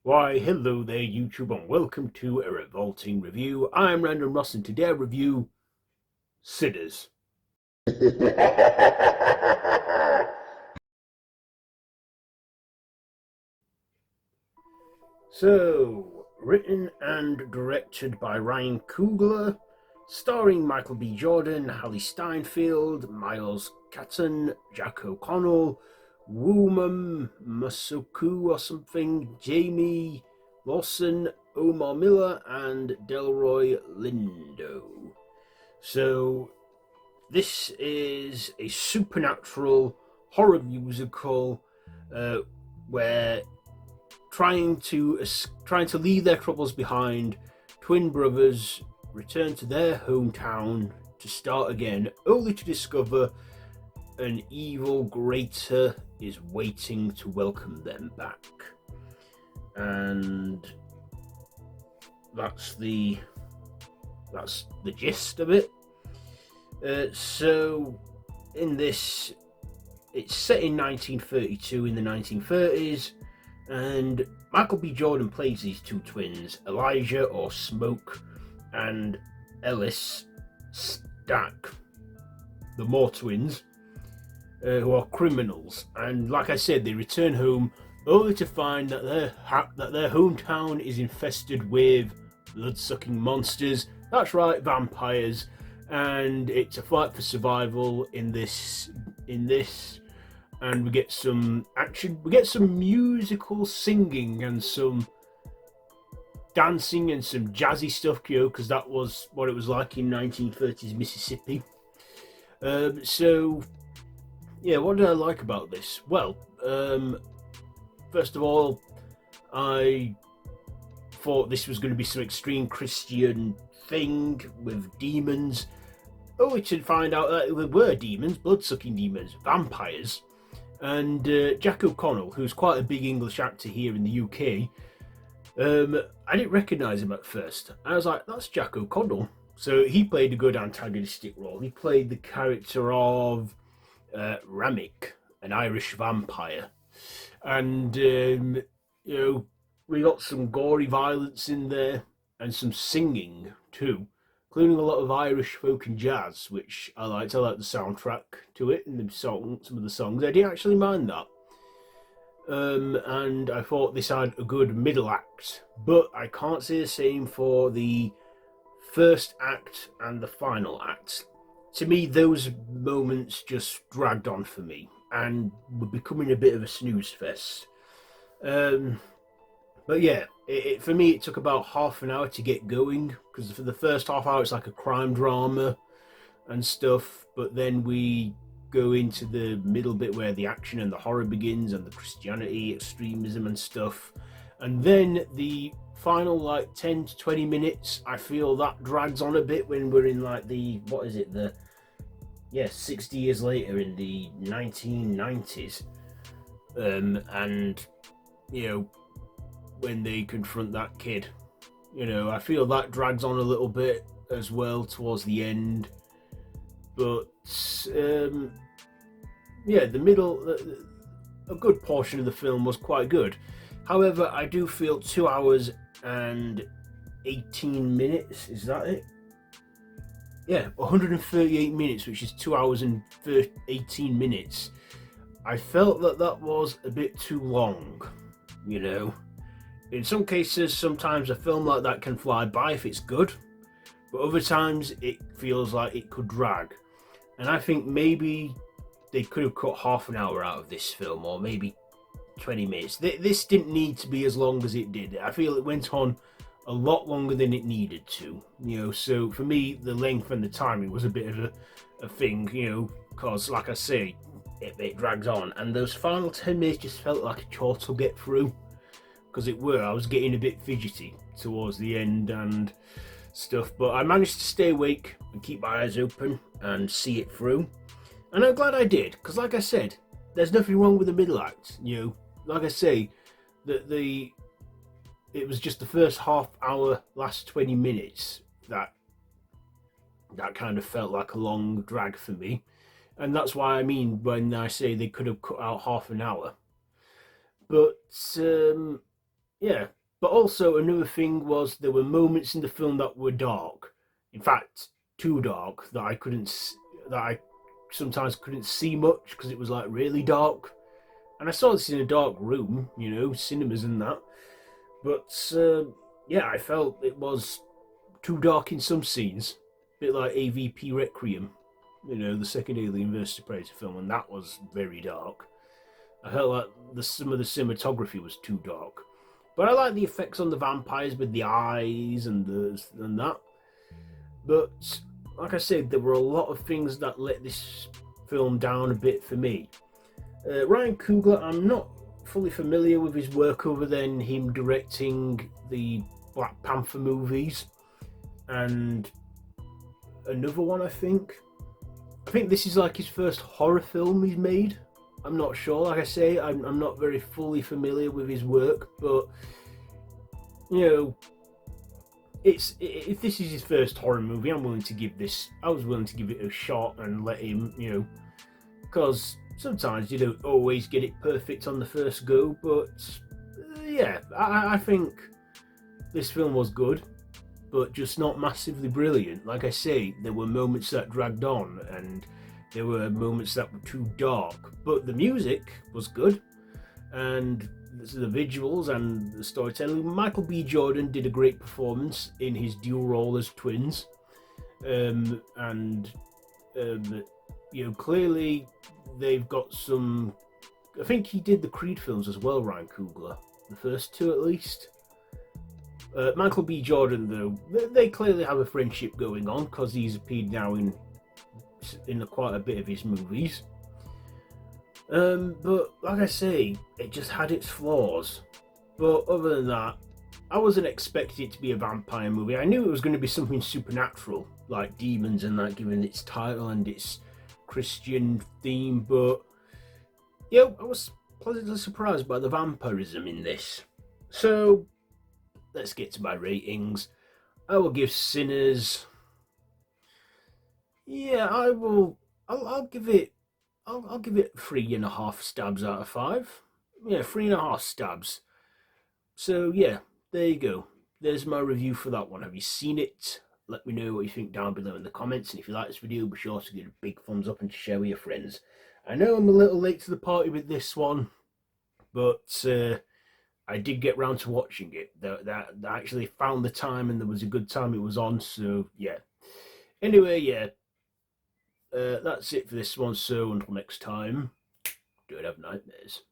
Why, hello there, YouTube, and welcome to a Revolting review. I'm Random Ross, and today I review Sinners. So, written and directed by Ryan Coogler, starring Michael B. Jordan, Hailee Steinfeld, Miles Caton, Jack O'Connell, Wummi Mosaku or something, Jayme Lawson, Omar Miller, and Delroy Lindo. So, this is a supernatural horror musical where trying to leave their troubles behind, twin brothers return to their hometown to start again, only to discover an evil greater is waiting to welcome them back. And that's the gist of it. So in this, it's set in 1932 in the 1930s, and Michael B. Jordan plays these two twins, Elijah or Smoke and Ellis Stack, the Moore twins, who are criminals. And like I said, they return home only to find that their hometown is infested with blood-sucking monsters. That's right, vampires. And it's a fight for survival in this, and we get some action, we get some musical singing and some dancing and some jazzy stuff, because that was what it was like in 1930s Mississippi. So yeah, what did I like about this? Well, first of all, I thought this was going to be some extreme Christian thing with demons, only to find out that there were demons, blood-sucking demons, vampires. And Jack O'Connell, who's quite a big English actor here in the UK, I didn't recognise him at first. I was like, that's Jack O'Connell. So he played a good antagonistic role. He played the character of Ramek, an Irish vampire. And, we got some gory violence in there and some singing too, including a lot of Irish folk and jazz, which I liked. I liked the soundtrack to it and some of the songs. I didn't actually mind that. And I thought this had a good middle act, but I can't say the same for the first act and the final act. To me, those moments just dragged on for me and were becoming a bit of a snooze fest. But yeah, for me, it took about half an hour to get going, because for the first half hour, it's like a crime drama and stuff. But then we go into the middle bit where the action and the horror begins, and the Christianity, extremism and stuff. And then the final, like, 10 to 20 minutes, I feel that drags on a bit when we're in, like, 60 years later in the 1990s. And, when they confront that kid, I feel that drags on a little bit as well towards the end. But the middle, a good portion of the film was quite good. However, I do feel 2 hours and 18 minutes, is that it? Yeah, 138 minutes, which is 2 hours and 18 minutes. I felt that was a bit too long, In some cases, sometimes a film like that can fly by if it's good, but other times it feels like it could drag. And I think maybe they could have cut half an hour out of this film, or maybe 20 minutes. This didn't need to be as long as it did. I feel it went on a lot longer than it needed to, so for me, the length and the timing was a bit of a thing, because like I say, it drags on, and those final 10 minutes just felt like a chore to get through. Because I was getting a bit fidgety towards the end and stuff, but I managed to stay awake and keep my eyes open and see it through, and I'm glad I did, because like I said, there's nothing wrong with the middle act. Like I say, it was just the first half hour, last 20 minutes that kind of felt like a long drag for me, and that's why I mean when I say they could have cut out half an hour. But yeah, But also another thing was there were moments in the film that were dark. In fact, too dark that that I sometimes couldn't see much because it was like really dark. And I saw this in a dark room, you know, cinemas and that. But yeah, I felt it was too dark in some scenes. A bit like AVP Requiem, you know, the second Alien vs Predator film, and that was very dark. I felt like some of the cinematography was too dark. But I like the effects on the vampires with the eyes and that. But like I said, there were a lot of things that let this film down a bit for me. Ryan Coogler, I'm not fully familiar with his work other than him directing the Black Panther movies and another one, I think. I think this is like his first horror film he's made. I'm not sure. Like I say, I'm not very fully familiar with his work, but you know, if this is his first horror movie, I was willing to give it a shot and let him, you know, because sometimes you don't always get it perfect on the first go, but yeah, I think this film was good, but just not massively brilliant. Like I say, there were moments that dragged on, and there were moments that were too dark, but the music was good, and the visuals and the storytelling. Michael B. Jordan did a great performance in his dual role as twins, and you know, clearly they've got some. I think he did the Creed films as well, Ryan Coogler, the first two at least. Michael B. Jordan, though, they clearly have a friendship going on because he's appeared now in quite a bit of his movies. But like I say, it just had its flaws. But other than that, I wasn't expecting it to be a vampire movie. I knew it was going to be something supernatural, like demons and that, given its title and its Christian theme. But yeah, I was pleasantly surprised by the vampirism in this. So let's get to my ratings. I will give Sinners. Yeah, I will. I'll give it. I'll give it 3.5 stabs out of 5. Yeah, 3.5 stabs. So yeah, there you go. There's my review for that one. Have you seen it? Let me know what you think down below in the comments. And if you like this video, be sure to give it a big thumbs up and to share with your friends. I know I'm a little late to the party with this one, but I did get round to watching it. That I actually found the time, and there was a good time it was on. So yeah. Anyway, yeah. That's it for this one, so until next time, don't have nightmares.